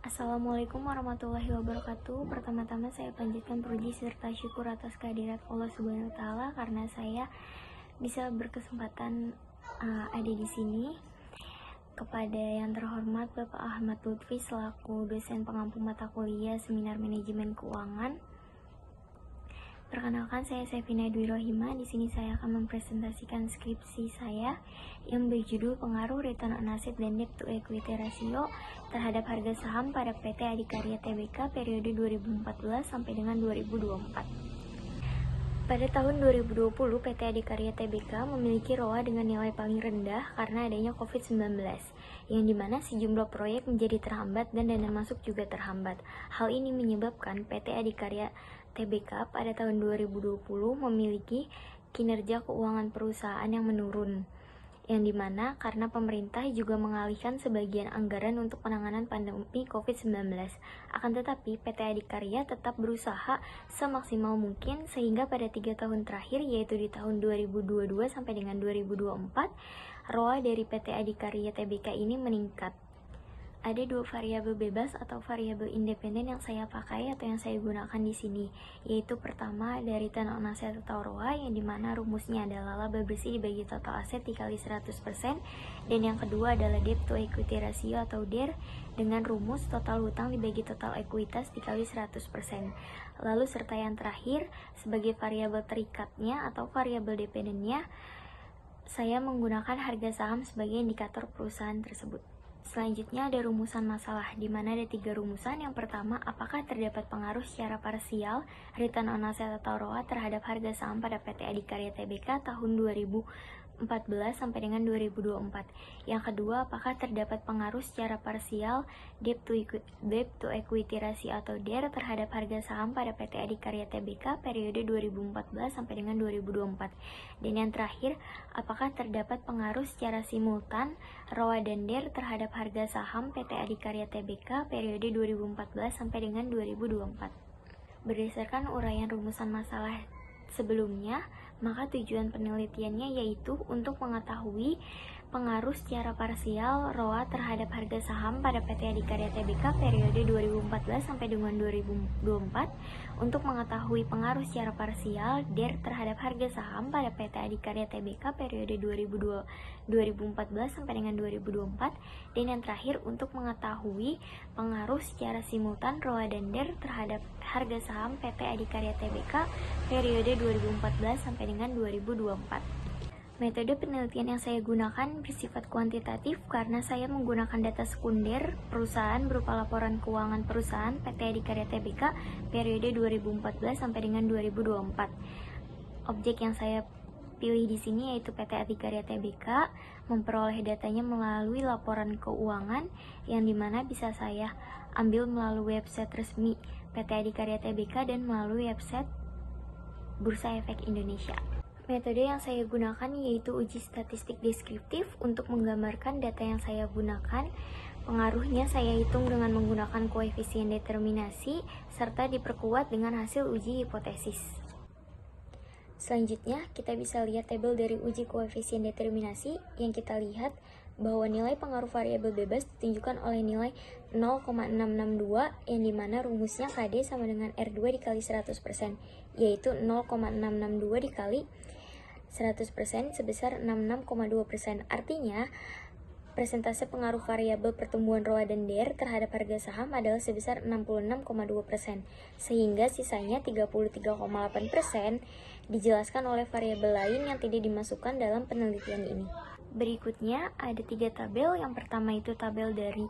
Assalamualaikum warahmatullahi wabarakatuh. Pertama-tama saya panjatkan puji serta syukur atas kehadirat Allah Subhanahu wa taala karena saya bisa berkesempatan ada di sini. Kepada yang terhormat Bapak Ahmad Lutfi selaku dosen pengampu mata kuliah Seminar Manajemen Keuangan. Perkenalkan, saya Sevina Dwi Rohima. Di sini saya akan mempresentasikan skripsi saya yang berjudul Pengaruh Return on Asset dan Debt to Equity Ratio terhadap harga saham pada PT Adikarya Tbk periode 2014 sampai dengan 2024. Pada tahun 2020, PT Adikarya Tbk memiliki ROA dengan nilai paling rendah karena adanya COVID-19, yang dimana sejumlah proyek menjadi terhambat dan dana masuk juga terhambat. Hal ini menyebabkan PT Adikarya Tbk pada tahun 2020 memiliki kinerja keuangan perusahaan yang menurun, yang dimana karena pemerintah juga mengalihkan sebagian anggaran untuk penanganan pandemi COVID-19. Akan tetapi, PT Adikarya tetap berusaha semaksimal mungkin sehingga pada 3 tahun terakhir, yaitu di tahun 2022 sampai dengan 2024, ROA dari PT Adikarya Tbk ini meningkat. Ada dua variabel bebas atau variabel independen yang saya pakai atau yang saya gunakan di sini, yaitu pertama dari return on asset atau ROA, yang dimana rumusnya adalah laba bersih dibagi total aset dikali 100%, dan yang kedua adalah debt to equity ratio atau DER dengan rumus total hutang dibagi total ekuitas dikali 100%. Lalu serta yang terakhir sebagai variabel terikatnya atau variabel dependennya, saya menggunakan harga saham sebagai indikator perusahaan tersebut. Selanjutnya ada rumusan masalah, di mana ada 3 rumusan. Yang pertama, apakah terdapat pengaruh secara parsial return on asset atau ROA terhadap harga saham pada PT Adikarya Tbk tahun 2014 sampai dengan 2024. Yang kedua, apakah terdapat pengaruh secara parsial debt to equity ratio atau DER terhadap harga saham pada PT Adikarya Tbk periode 2014 sampai dengan 2024. Dan yang terakhir, apakah terdapat pengaruh secara simultan ROA dan DER terhadap harga saham PT Adikarya Tbk periode 2014 sampai dengan 2024. Berdasarkan uraian rumusan masalah sebelumnya, maka tujuan penelitiannya yaitu untuk mengetahui pengaruh secara parsial ROA terhadap harga saham pada PT Adikarya Tbk periode 2014 sampai dengan 2024, untuk mengetahui pengaruh secara parsial DER terhadap harga saham pada PT Adikarya Tbk periode 2014 sampai dengan 2024, dan yang terakhir untuk mengetahui pengaruh secara simultan ROA dan DER terhadap harga saham PT Adikarya Tbk periode 2014 sampai dengan 2024. Metode penelitian yang saya gunakan bersifat kuantitatif karena saya menggunakan data sekunder perusahaan berupa laporan keuangan perusahaan PT Adikarya Tbk periode 2014 sampai dengan 2024. Objek yang saya pilih di sini yaitu PT Adikarya Tbk, memperoleh datanya melalui laporan keuangan yang dimana bisa saya ambil melalui website resmi PT Adikarya Tbk dan melalui website Bursa Efek Indonesia. Metode yang saya gunakan yaitu uji statistik deskriptif. Untuk menggambarkan data yang saya gunakan, pengaruhnya saya hitung dengan menggunakan koefisien determinasi serta diperkuat dengan hasil uji hipotesis. Selanjutnya, kita bisa lihat tabel dari uji koefisien determinasi yang kita lihat bahwa nilai pengaruh variabel bebas ditunjukkan oleh nilai 0,662, yang dimana rumusnya KD sama dengan R2 dikali 100%, yaitu 0,662 dikali 100% sebesar 66,2%. Artinya, persentase pengaruh variabel pertumbuhan ROA dan DER terhadap harga saham adalah sebesar 66,2%, sehingga sisanya 33,8% dijelaskan oleh variabel lain yang tidak dimasukkan dalam penelitian ini. Berikutnya ada 3 tabel. Yang pertama itu tabel dari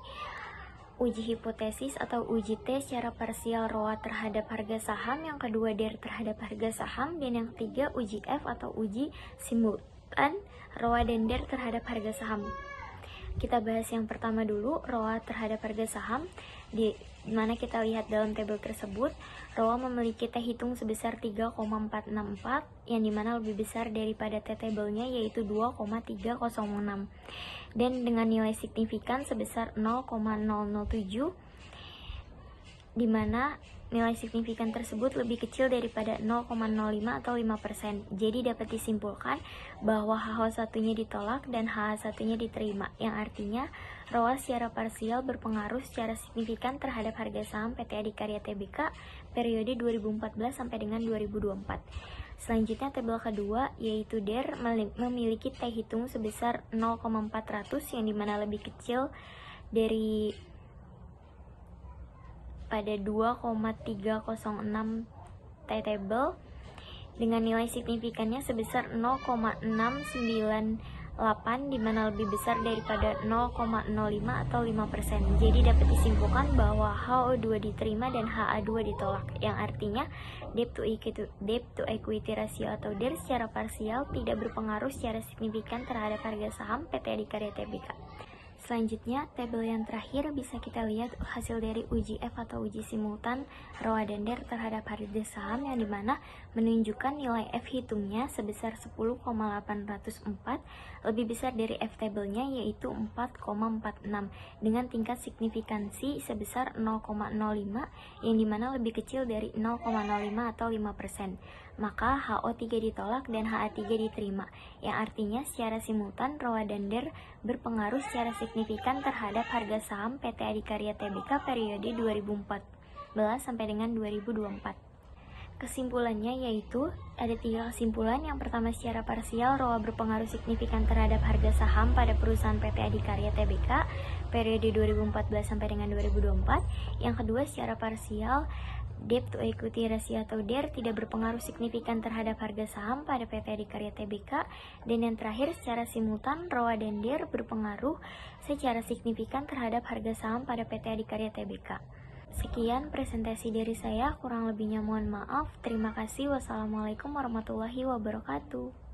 uji hipotesis atau uji T secara parsial ROA terhadap harga saham, yang kedua DER terhadap harga saham, dan yang ketiga uji F atau uji simultan ROA dan DER terhadap harga saham. Kita bahas yang pertama dulu, ROA terhadap harga saham, di mana kita lihat dalam tabel tersebut, ROA memiliki T hitung sebesar 3,464, yang dimana lebih besar daripada T tabelnya yaitu 2,306, dan dengan nilai signifikan sebesar 0,007, di mana nilai signifikan tersebut lebih kecil daripada 0,05 atau 5%. Jadi dapat disimpulkan bahwa HH1-nya ditolak dan HH1-nya diterima, yang artinya ROA secara parsial berpengaruh secara signifikan terhadap harga saham PT Adikarya Tbk periode 2014 sampai dengan 2024. Selanjutnya tabel kedua yaitu DER memiliki T hitung sebesar 0,400 yang dimana lebih kecil dari pada 2,306 T table dengan nilai signifikannya sebesar 0,698 dimana lebih besar daripada 0,05 atau 5%. Jadi dapat disimpulkan bahwa HO2 diterima dan HA2 ditolak, yang artinya debt to equity ratio atau DER secara parsial tidak berpengaruh secara signifikan terhadap harga saham PT Adikarya Tbk. Selanjutnya, tabel yang terakhir bisa kita lihat hasil dari uji F atau uji simultan ROA dan DER terhadap harga saham yang dimana menunjukkan nilai F hitungnya sebesar 10,804 lebih besar dari F tabelnya yaitu 4,46 dengan tingkat signifikansi sebesar 0,05 yang dimana lebih kecil dari 0,05 atau 5%. Maka HO3 ditolak dan HA3 diterima, yang artinya secara simultan ROA dan DER berpengaruh secara signifikan terhadap harga saham PT Adikarya Tbk periode 2014 sampai dengan 2024. Kesimpulannya yaitu ada 3 kesimpulan. Yang pertama, secara parsial ROA berpengaruh signifikan terhadap harga saham pada perusahaan PT Adikarya Tbk periode 2014 sampai dengan 2024. Yang kedua, secara parsial debt to equity ratio atau DER tidak berpengaruh signifikan terhadap harga saham pada PT Adikarya Tbk. Dan yang terakhir, secara simultan ROA dan DER berpengaruh secara signifikan terhadap harga saham pada PT Adikarya Tbk. Sekian presentasi dari saya, kurang lebihnya mohon maaf. Terima kasih. Wassalamualaikum warahmatullahi wabarakatuh.